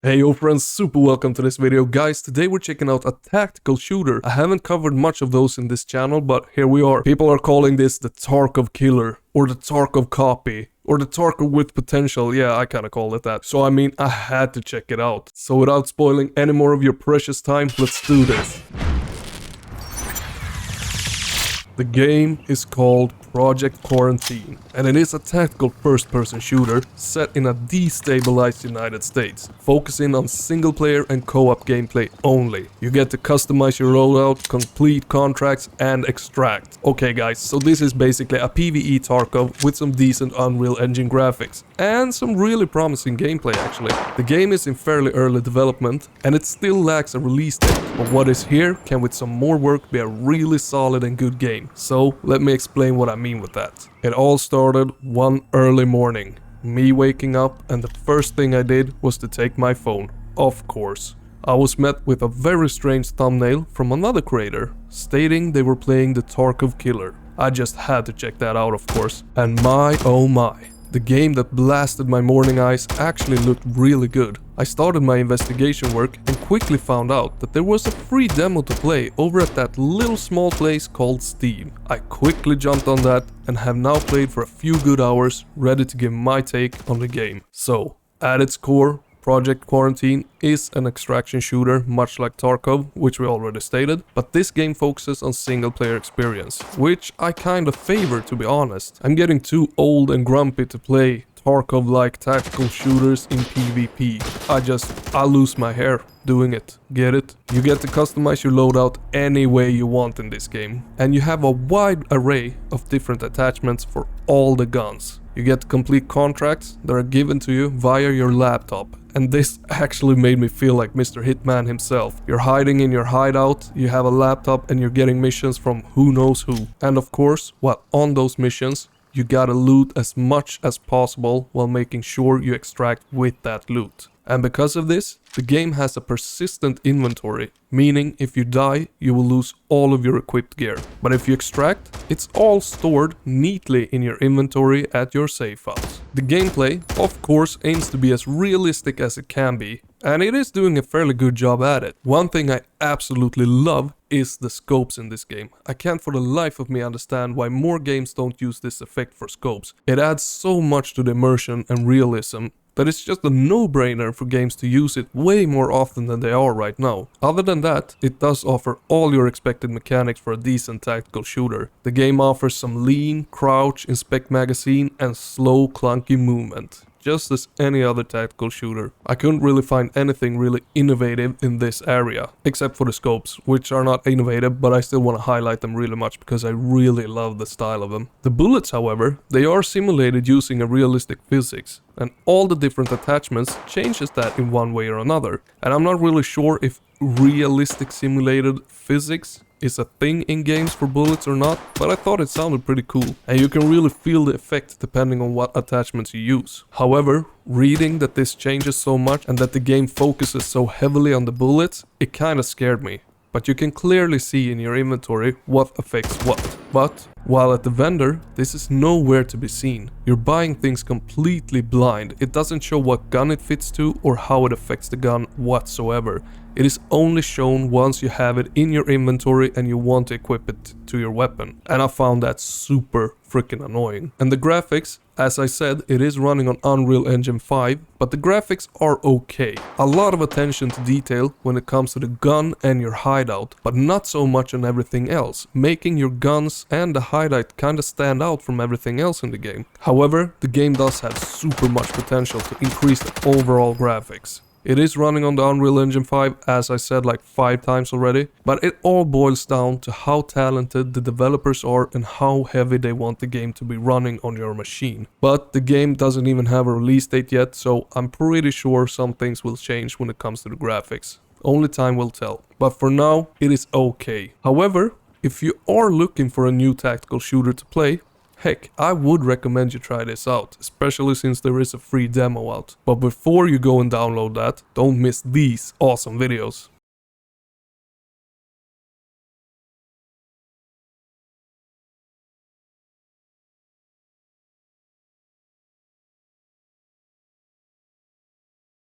Hey yo friends, super welcome to this video. Guys, today we're checking out a tactical shooter. I haven't covered much of those in this channel, but here we are. People are calling this the Tarkov killer, or the Tarkov copy, or the Tarkov with potential. Yeah, I kinda call it that. So I mean, I had to check it out. So without spoiling any more of your precious time, let's do this. The game is called Project Quarantine, and it is a tactical first-person shooter set in a destabilized United States, focusing on single-player and co-op gameplay only. You get to customize your loadout, complete contracts, and extract. Okay guys, so this is basically a PvE Tarkov with some decent Unreal Engine graphics, and some really promising gameplay actually. The game is in fairly early development, and it still lacks a release date, but what is here can with some more work be a really solid and good game. So let me explain what I mean with that. It all started one early morning, me waking up, and the first thing I did was to take my phone. Of course. I was met with a very strange thumbnail from another creator stating they were playing the Tarkov killer. I just had to check that out, of course. And my oh my. The game that blasted my morning eyes actually looked really good. I started my investigation work and quickly found out that there was a free demo to play over at that little small place called Steam. I quickly jumped on that and have now played for a few good hours, ready to give my take on the game. So, at its core, Project Quarantine is an extraction shooter, much like Tarkov, which we already stated, but this game focuses on single player experience, which I kind of favor, to be honest. I'm getting too old and grumpy to play Tarkov-like tactical shooters in PvP. I lose my hair doing it. Get it? You get to customize your loadout any way you want in this game, and you have a wide array of different attachments for all the guns. You get to complete contracts that are given to you via your laptop. And this actually made me feel like Mr. Hitman himself. You're hiding in your hideout, you have a laptop, and you're getting missions from who knows who. And of course, while on those missions, you gotta loot as much as possible while making sure you extract with that loot. And because of this, the game has a persistent inventory, meaning if you die, you will lose all of your equipped gear. But if you extract, it's all stored neatly in your inventory at your save house. The gameplay, of course, aims to be as realistic as it can be, and it is doing a fairly good job at it. One thing I absolutely love is the scopes in this game. I can't for the life of me understand why more games don't use this effect for scopes. It adds so much to the immersion and realism that it's just a no-brainer for games to use it way more often than they are right now. Other than that, it does offer all your expected mechanics for a decent tactical shooter. The game offers some lean, crouch, inspect magazine, and slow, clunky movement. Just as any other tactical shooter. I couldn't really find anything really innovative in this area, except for the scopes, which are not innovative, but I still want to highlight them really much because I really love the style of them. The bullets, however, they are simulated using a realistic physics, and all the different attachments changes that in one way or another. And I'm not really sure if realistic simulated physics is a thing in games for bullets or not, but I thought it sounded pretty cool, and you can really feel the effect depending on what attachments you use. However, reading that this changes so much and that the game focuses so heavily on the bullets, it kinda scared me. But you can clearly see in your inventory what affects what. But while at the vendor, this is nowhere to be seen. You're buying things completely blind. It doesn't show what gun it fits to or how it affects the gun whatsoever. It is only shown once you have it in your inventory and you want to equip it to your weapon. And I found that super freaking annoying. And the graphics, as I said, it is running on Unreal Engine 5, but the graphics are okay. A lot of attention to detail when it comes to the gun and your hideout, but not so much on everything else, making your guns and the hideout kinda stand out from everything else in the game. However, the game does have super much potential to increase the overall graphics. It is running on the Unreal Engine 5, as I said like 5 times already, but it all boils down to how talented the developers are and how heavy they want the game to be running on your machine. But the game doesn't even have a release date yet, so I'm pretty sure some things will change when it comes to the graphics. Only time will tell. But for now, it is okay. However, if you are looking for a new tactical shooter to play, heck, I would recommend you try this out, especially since there is a free demo out. But before you go and download that, don't miss these awesome videos.